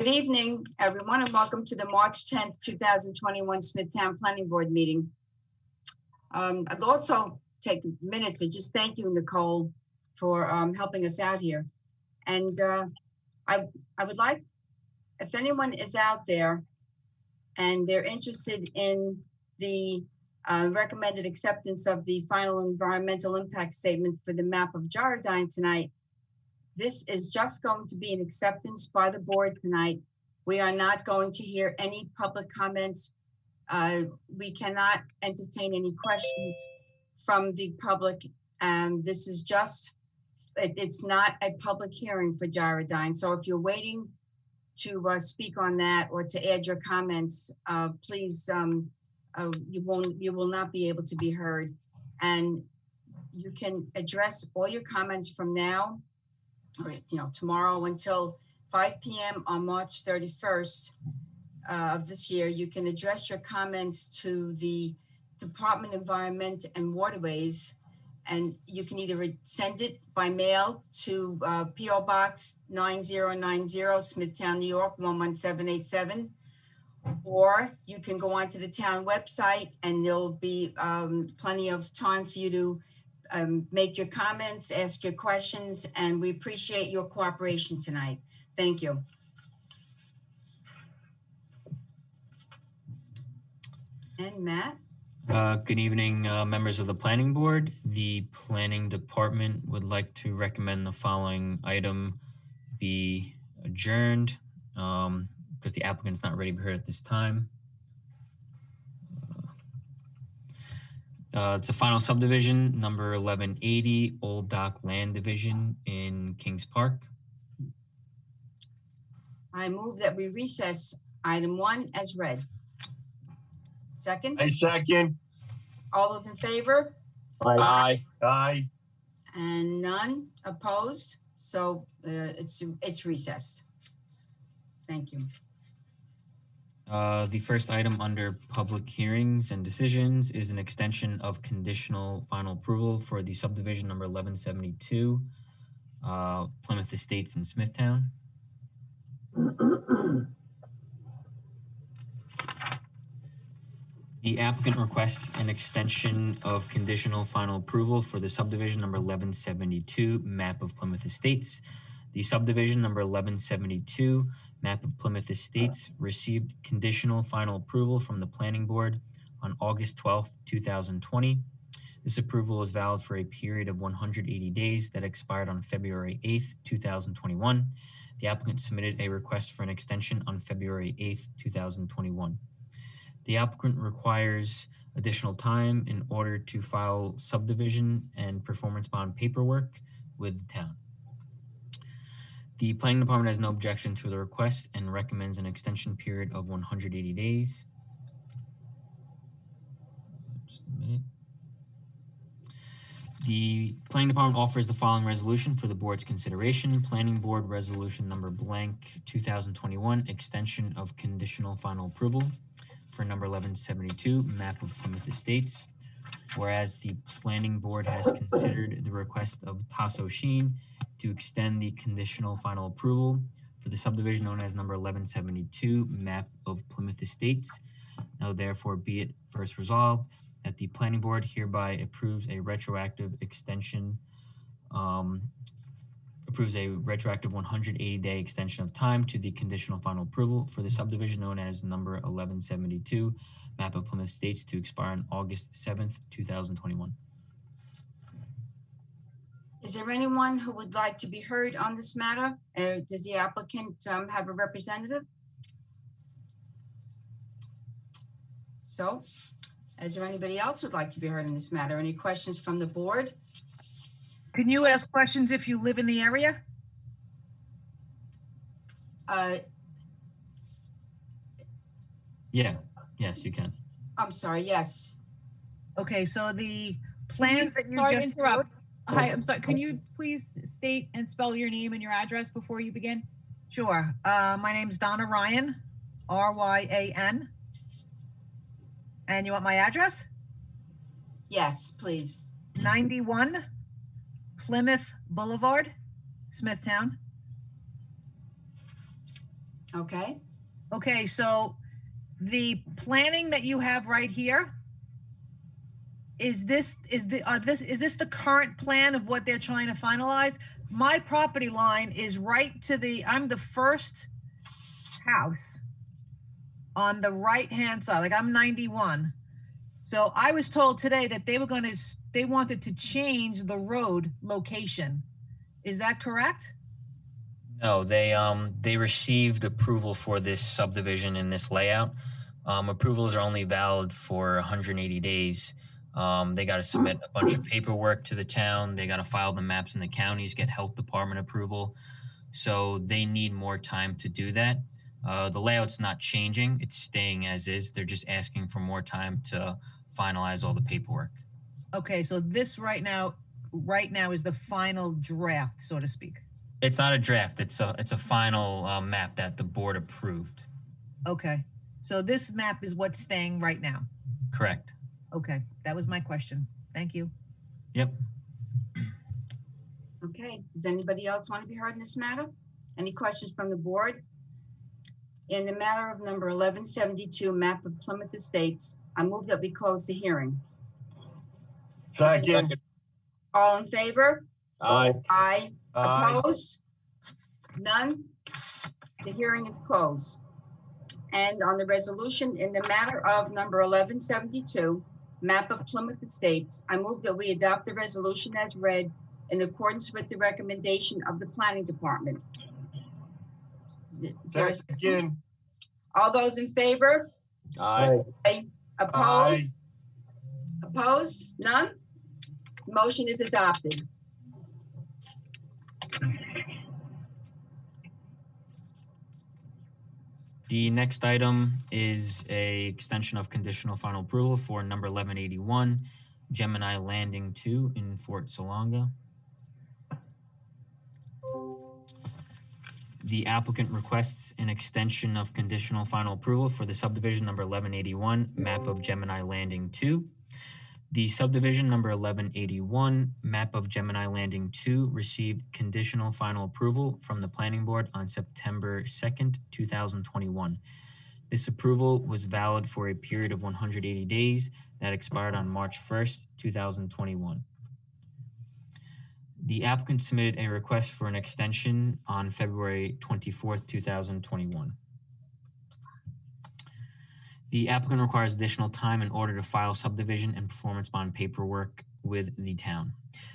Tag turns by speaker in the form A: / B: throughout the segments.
A: Good evening, everyone, and welcome to the March 10th, 2021 Smithtown Planning Board meeting. I'd also take a minute to just thank you, Nicole, for helping us out here. And I would like, if anyone is out there and they're interested in the recommended acceptance of the final environmental impact statement for the map of Gyrodine tonight, this is just going to be an acceptance by the board tonight. We are not going to hear any public comments. We cannot entertain any questions from the public. This is just, it's not a public hearing for Gyrodine. So if you're waiting to speak on that or to add your comments, please, you will not be able to be heard. And you can address all your comments from now, or, tomorrow until 5 p.m. on March 31st of this year. You can address your comments to the Department of Environment and Waterways, and you can either send it by mail to P.O. Box 9090, Smithtown, New York 11787, or you can go onto the town website and there'll be plenty of time for you to make your comments, ask your questions, and we appreciate your cooperation tonight. Thank you. And Matt?
B: Good evening, members of the planning board. The planning department would like to recommend the following item be adjourned because the applicant's not ready to be heard at this time. It's a final subdivision, number 1180, Old Dock Land Division in Kings Park.
A: I move that we recess item 1 as read. Second?
C: I second.
A: All those in favor?
C: Aye. Aye.
A: And none opposed? So it's recessed. Thank you.
B: The first item under public hearings and decisions is an extension of conditional final approval for the subdivision number 1172, Plymouth Estates in Smithtown. The applicant requests an extension of conditional final approval for the subdivision number 1172, map of Plymouth Estates. The subdivision number 1172, map of Plymouth Estates, received conditional final approval from the planning board on August 12th, 2020. This approval is valid for a period of 180 days that expired on February 8th, 2021. The applicant submitted a request for an extension on February 8th, 2021. The applicant requires additional time in order to file subdivision and performance bond paperwork with the town. The planning department has no objection to the request and recommends an extension period of 180 days. Just a minute. The planning department offers the following resolution for the board's consideration. Planning board resolution number blank 2021, extension of conditional final approval for number 1172, map of Plymouth Estates. Whereas the planning board has considered the request of Tasso Sheen to extend the conditional final approval for the subdivision known as number 1172, map of Plymouth Estates. Now therefore be it first resolved that the planning board hereby approves a retroactive extension, approves a retroactive 180-day extension of time to the conditional final approval for the subdivision known as number 1172, map of Plymouth Estates, to expire on August 7th, 2021.
A: Is there anyone who would like to be heard on this matter? Does the applicant have a representative? So, is there anybody else who'd like to be heard in this matter? Any questions from the board?
D: Can you ask questions if you live in the area?
B: Yes, you can.
A: I'm sorry, yes.
D: Okay, so the plans that you
E: Sorry to
D: just
E: interrupt. Hi, I'm sorry. Can you please state and spell your name and your address before you begin?
D: Sure. My name's Donna Ryan, R-Y-A-N. And you want my address?
A: Yes, please.
D: 91 Plymouth Boulevard, Smithtown.
A: Okay,
D: Okay, so the planning that you have right here, is this the current plan of what they're trying to finalize? My property line is right to I'm the first house on the right-hand side, like I'm 91. So I was told today that they wanted to change the road location. Is that correct?
B: No, they received approval for this subdivision in this layout. Approvals are only valid for 180 days. They got to submit a bunch of paperwork to the town. They got to file the maps in the counties, get health department approval. So they need more time to do that. The layout's not changing. It's staying as is. They're just asking for more time to finalize all the paperwork.
D: Okay, so this right now is the final draft, so to speak.
B: It's not a draft. It's a final map that the board approved.
D: Okay, so this map is what's staying right now.
B: Correct.
D: Okay, that was my question. Thank you.
B: Yep.
A: okay. Does anybody else want to be heard in this matter? Any questions from the board? In the matter of number 1172, map of Plymouth Estates, I move that we close the hearing.
C: Second.
A: All in favor?
C: Aye.
A: Aye.
C: Aye.
A: Opposed? None? The hearing is closed. And on the resolution in the matter of number 1172, map of Plymouth Estates, I move that we adopt the resolution as read in accordance with the recommendation of the planning department. Is there a second?
C: Second.
A: All those in favor?
C: Aye.
A: Aye. Opposed? Opposed? None? Motion is adopted.
B: The next item is a extension of conditional final approval for number 1181, Gemini Landing 2 in Fort Salanga. The applicant requests an extension of conditional final approval for the subdivision number 1181, map of Gemini Landing 2. The subdivision number 1181, map of Gemini Landing 2, received conditional final approval from the planning board on September 2nd, 2021. This approval was valid for a period of 180 days that expired on March 1st, 2021. The applicant submitted a request for an extension on February 24th, 2021. The applicant requires additional time in order to file subdivision and performance bond paperwork with the town.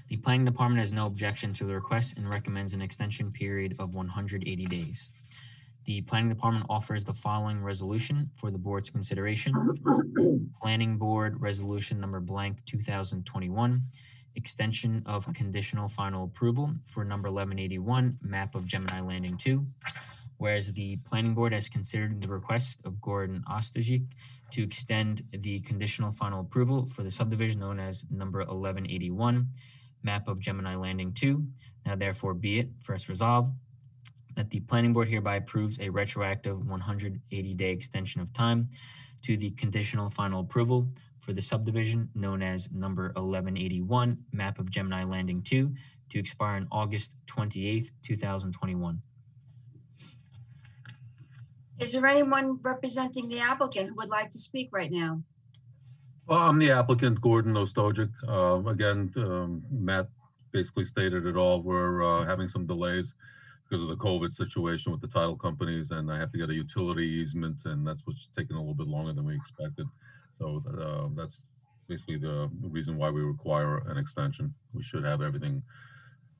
B: The planning department has no objection to the request and recommends an extension period of 180 days. The planning department offers the following resolution for the board's consideration. Planning board resolution number blank 2021, extension of conditional final approval for number 1181, map of Gemini Landing 2. Whereas the planning board has considered the request of Gordon Ostajic to extend the conditional final approval for the subdivision known as number 1181, map of Gemini Landing 2. Now therefore be it first resolved that the planning board hereby approves a retroactive 180-day extension of time to the conditional final approval for the subdivision known as number 1181, map of Gemini Landing 2 to expire on August 28th, 2021.
A: Is there anyone representing the applicant who would like to speak right now?
F: Well, I'm the applicant, Gordon Ostojic. Again, Matt basically stated it all. We're having some delays because of the COVID situation with the title companies, and I have to get a utility easement, and that's what's taking a little bit longer than we expected. So that's basically the reason why we require an extension. We should have everything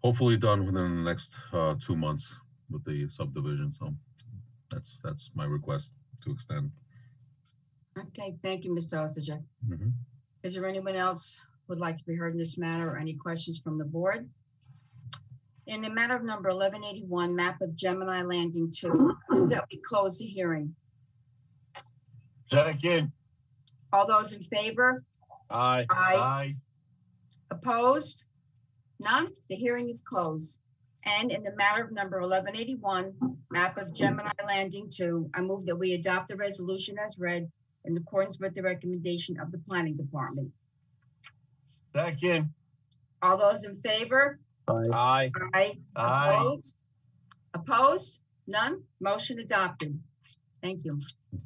F: hopefully done within the next 2 months with the subdivision. So that's my request to extend.
A: Okay, thank you, Mr. Osaja.
F: Mhm.
A: Is there anyone else who would like to be heard in this matter or any questions from the board? In the matter of number 1181, map of Gemini Landing 2, that we close the hearing.
C: Second.
A: All those in favor?
C: Aye.
A: Aye.
C: Aye.
A: Opposed? None? The hearing is closed. And in the matter of number 1181, map of Gemini Landing 2, I move that we adopt the resolution as read in accordance with the recommendation of the planning department.
C: Second.
A: All those in favor?
C: Aye.
A: Aye.
C: Aye.
A: Opposed? Opposed? None? Motion adopted. Thank you.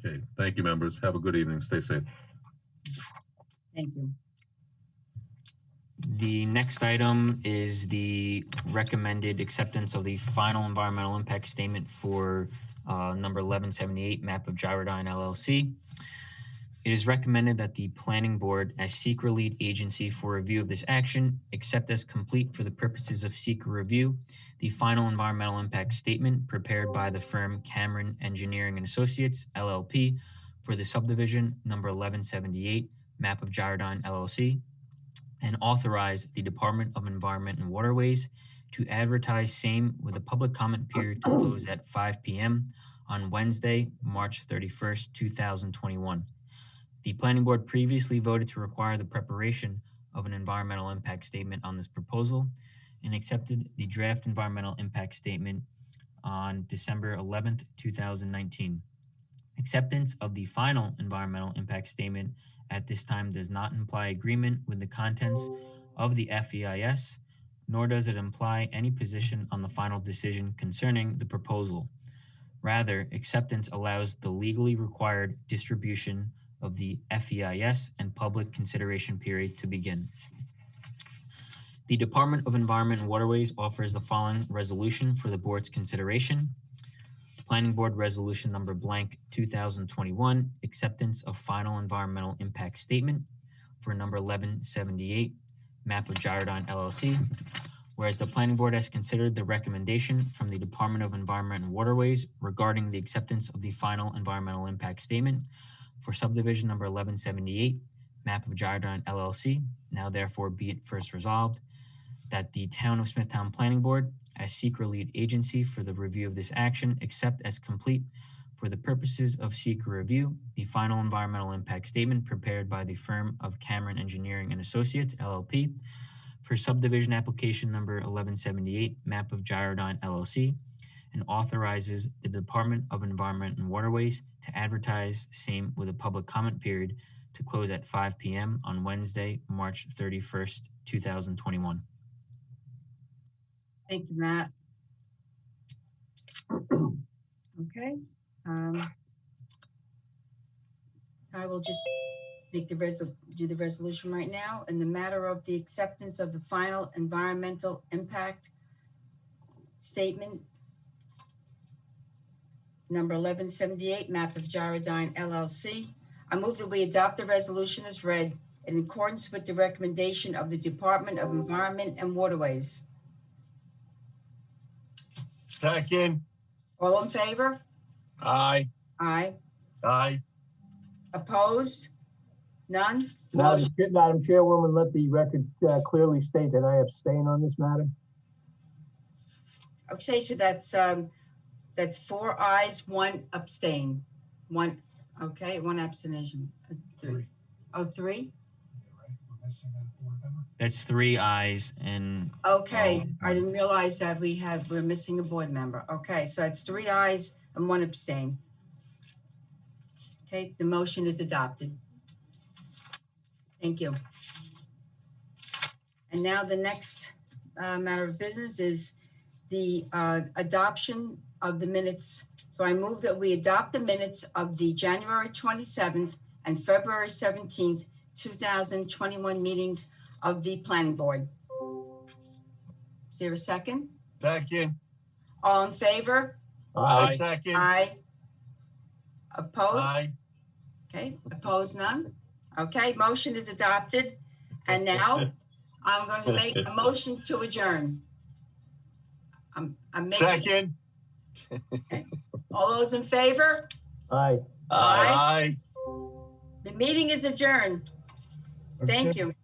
F: Okay, thank you, members. Have a good evening. Stay safe.
A: Thank you.
B: The next item is the recommended acceptance of the final environmental impact statement for number 1178, map of Gyrodyne LLC. It is recommended that the planning board, as secret lead agency for review of this action, accept as complete for the purposes of secret review the final environmental impact statement prepared by the firm Cameron Engineering and Associates, LLP, for the subdivision number 1178, map of Gyrodyne LLC, and authorize the Department of Environment and Waterways to advertise same with a public comment period to close at 5 p.m. on Wednesday, March 31st, 2021. The planning board previously voted to require the preparation of an environmental impact statement on this proposal and accepted the draft environmental impact statement on December 11th, 2019. Acceptance of the final environmental impact statement at this time does not imply agreement with the contents of the FEIS, nor does it imply any position on the final decision concerning the proposal. Rather, acceptance allows the legally required distribution of the FEIS and public consideration period to begin. The Department of Environment and Waterways offers the following resolution for the board's consideration. Planning Board Resolution number blank 2021, acceptance of final environmental impact statement for number 1178, map of Gyrodyne LLC. Whereas the Planning Board has considered the recommendation from the Department of Environment and Waterways regarding the acceptance of the final environmental impact statement for subdivision number 1178, map of Gyrodyne LLC. Now therefore be it first resolved that the Town of Smithtown Planning Board, as secret lead agency for the review of this action, accept as complete for the purposes of secret review the final environmental impact statement prepared by the firm of Cameron Engineering and Associates, LLP, for subdivision application number 1178, map of Gyrodyne LLC, and authorizes the Department of Environment and Waterways to advertise same with a public comment period to close at 5 p.m. on Wednesday, March 31st, 2021.
A: Thank you, Matt. Okay. I will just make the do the resolution right now. In the matter of the acceptance of the final environmental impact statement number 1178, map of Gyrodyne LLC, I move that we adopt the resolution as read in accordance with the recommendation of the Department of Environment and Waterways.
C: Second.
A: All in favor?
C: Aye.
A: Aye.
C: Aye.
A: Opposed? None?
G: Madam Chairwoman, let the record clearly state that I abstain on this matter.
A: Okay, so that's 4 ayes, 1 abstain. One abstention. 3. Oh, 3?
B: That's 3 ayes and
A: Okay, I didn't realize that we're missing a board member. Okay, so that's 3 ayes and 1 abstain. Okay, the motion is adopted. Thank you. And now the next matter of business is the adoption of the minutes. So I move that we adopt the minutes of the January 27th and February 17th, 2021 meetings of the Planning Board. Is there a second?
C: Second.
A: All in favor?
C: Aye. Second.
A: Aye. Opposed?
C: Aye.
A: Okay, opposed, none? Okay, motion is adopted. And now I'm going to make a motion to adjourn. I'm making.
C: Second.
A: Okay. All those in favor?
G: Aye.
C: Aye.
A: The meeting is adjourned. Thank you.